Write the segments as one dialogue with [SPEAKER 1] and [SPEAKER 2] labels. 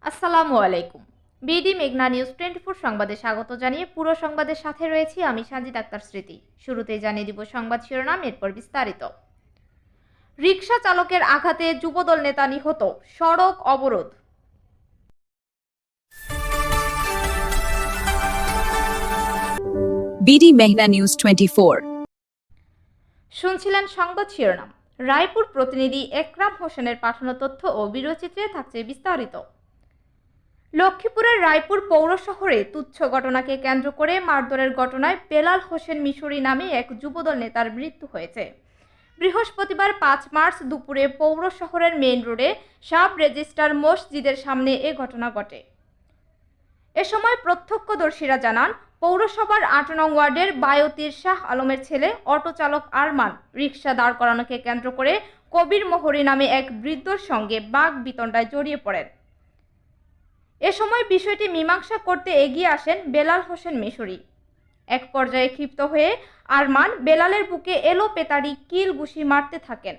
[SPEAKER 1] আসসালামু আলাইকুম। বিডি মেঘনা নিউজ 24 সংবাদে স্বাগত জানিয়ে পুরো সংবাদের সাথে রয়েছি আমি সাজিদ আক্তার স্মৃতি। শুরুতেই জানিয়ে দিব সংবাদ শিরোনাম, এরপর বিস্তারিত। রিকশা চালকের আঘাতে যুবদল নেতা নিহত, সড়ক অবরোধ।
[SPEAKER 2] বিডি মেঘনা নিউজ 24।
[SPEAKER 1] শুনছিলেন সংবাদ শিরোনাম। রায়পুর প্রতিনিধি একরাম হোসেনের পাঠানো তথ্য ও ভিডিওচিত্রে থাকছে বিস্তারিত। লক্ষ্মীপুরের রায়পুর পৌর শহরে তুচ্ছ ঘটনাকে কেন্দ্র করে মারধরের ঘটনায় বেলাল হোসেন মিশরি নামে এক যুবদল নেতার মৃত্যু হয়েছে। বৃহস্পতিবার 5 মার্চ দুপুরে পৌর শহরের মেইন রোডে সাব রেজিস্ট্রার মসজিদের সামনে এ ঘটনা ঘটে। এ সময় প্রত্যক্ষদর্শীরা জানান, পৌরসভার 8 নং ওয়ার্ডের বায়তির শাহ আলমের ছেলে অটো চালক আরমান রিকশা দাঁড় করানোকে কেন্দ্র করে কবির মোহরি নামে এক বৃদ্ধর সঙ্গে বাক বিতণ্ডায় জড়িয়ে পড়েন। এ সময় বিষয়টি মীমাংসা করতে এগিয়ে আসেন বেলাল হোসেন মিশরি। এক পর্যায়ে ক্ষিপ্ত হয়ে আরমান বেলালের বুকে এলোপেতাড়ি কিল ঘুষি মারতে থাকেন।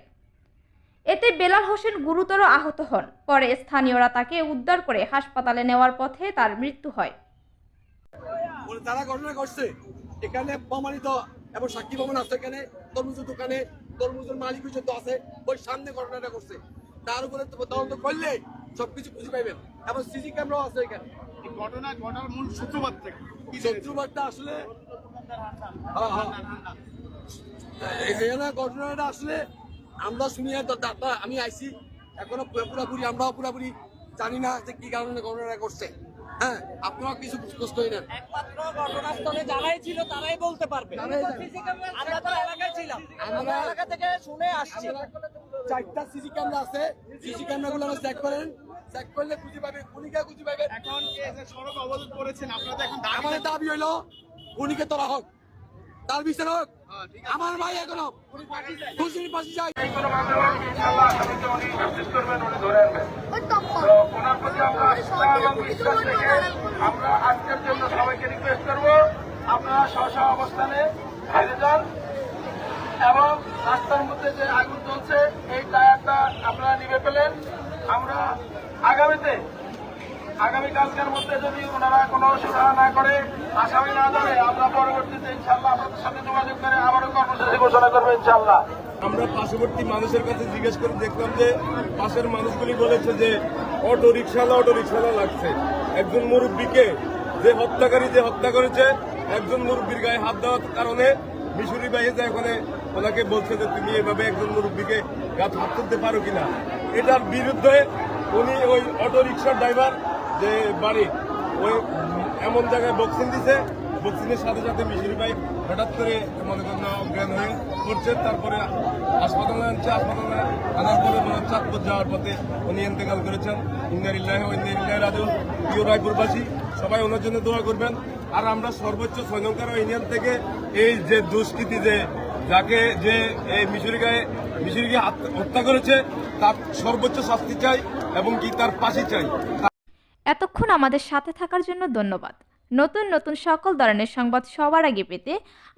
[SPEAKER 1] এতে বেলাল হোসেন গুরুতর আহত হন। পরে স্থানীয়রা তাকে উদ্ধার করে হাসপাতালে নেওয়ার পথে তার মৃত্যু হয়।
[SPEAKER 3] যারা ঘটনা ঘটছে এখানে প্রমাণিত এবং সাক্ষী প্রমাণ আছে। এখানে তরমুজের দোকানে তরমুজের মালিক পর্যন্ত আছে, ওই সামনে ঘটনাটা করছে। তার উপরে তদন্ত করলে সবকিছু খুঁজে পাইবেন এবং সিসি ক্যামেরাও আছে এখানে।
[SPEAKER 4] এই ঘটনা ঘটার মূল সূত্রপাত থেকে
[SPEAKER 3] শত্রুবাদটা আসলে এখানে ঘটনাটা আসলে আমরা শুনি, আমি আইছি এখনো পুরাপুরি আমরাও পুরাপুরি জানি না যে কি কারণে ঘটনাটা করছে। হ্যাঁ, আপনারা কিছু খোঁজ করে নেন।
[SPEAKER 5] একমাত্র ঘটনাস্থলে যারাই ছিল তারাই বলতে পারবে। আমরা তো এলাকায় ছিলাম, আমরা এলাকা থেকে শুনে আসছি।
[SPEAKER 3] 4টা সিসি ক্যামেরা আছে, সিসি ক্যামেরাগুলো আমরা চেক করেন, চেক করলে খুঁজে পাবেন, খুনিকে খুঁজে পাবেন।
[SPEAKER 4] এখন এই যে সড়ক অবরোধ করেছেন আপনারা, এখন
[SPEAKER 3] আমাদের দাবি হইলো খুনিকে তোলা হোক, তার বিচার হোক। আমার ভাই এখনো খুশির পাশে যায়।
[SPEAKER 6] আমরা আজকের জন্য সবাইকে রিকোয়েস্ট করবো, আপনারা স্ব অবস্থানে ফিরে যান এবং রাস্তার মধ্যে যে আগুন চলছে এই টায়ারটা আপনারা নিভে ফেলেন। আমরা আগামীকালকের মধ্যে যদি ওনারা কোনো সুরাহা না করে, আসামি না ধরে, আমরা পরবর্তীতে ইনশাল্লাহ আপনাদের সাথে যোগাযোগ করে আবারও কর্মসূচি ঘোষণা করবো ইনশাল্লাহ।
[SPEAKER 7] আমরা পার্শ্ববর্তী মানুষের কাছে জিজ্ঞেস করে দেখলাম যে পাশের মানুষগুলি বলেছে যে অটো রিক্সাওয়ালা লাগছে। একজন মুরব্বীকে যে হত্যা করেছে একজন মুরব্বীর গায়ে হাত দেওয়ার কারণে মিশরি ভাই যে ওখানে ওনাকে বলছে যে তুমি এভাবে একজন মুরব্বীকে গাছ হাত তুলতে পারো কিনা। এটার বিরুদ্ধে উনি ওই অটো রিক্সার ড্রাইভার যে বাড়ি ওই এমন জায়গায় বক্সিং দিছে, বক্সিংয়ের সাথে সাথে মিশরি ভাই হঠাৎ করে মনে করেন অজ্ঞান হয়ে পড়ছে। তারপরে হাসপাতালে আনার পরে চাঁদপুর যাওয়ার পথে উনি ইন্তেকাল করেছেন। ইন্নালিল্লাহি ওয়া ইন্না ইলাইহি রাজিউন। প্রিয় রায়পুরবাসী, সবাই ওনার জন্য দোয়া করবেন। আর আমরা সর্বোচ্চ 6 নং ইউনিয়ন থেকে এই যে দুষ্কৃতী যাকে যে এই মিশরিকে হত্যা করেছে তার সর্বোচ্চ শাস্তি চাই এবং কি তার ফাঁসি চাই।
[SPEAKER 1] এতক্ষণ আমাদের সাথে থাকার জন্য ধন্যবাদ। নতুন নতুন সকল ধরনের সংবাদ সবার আগে পেতে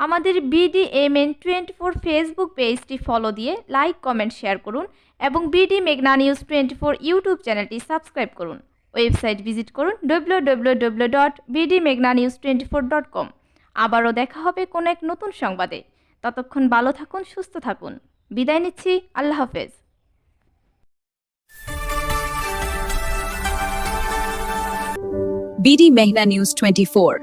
[SPEAKER 1] আমাদের BDMN 24 ফেসবুক পেজটি ফলো দিয়ে লাইক, কমেন্ট, শেয়ার করুন এবং বিডি মেঘনা নিউজ 24 ইউটিউব চ্যানেলটি সাবস্ক্রাইব করুন। ওয়েবসাইট ভিজিট করুন www.bdmeghnanews24.com। আবারও দেখা হবে কোনো এক নতুন সংবাদে। ততক্ষণ ভালো থাকুন, সুস্থ থাকুন। বিদায় নিচ্ছি, আল্লাহ হাফেজ।
[SPEAKER 2] বিডি মেঘনা নিউজ 24।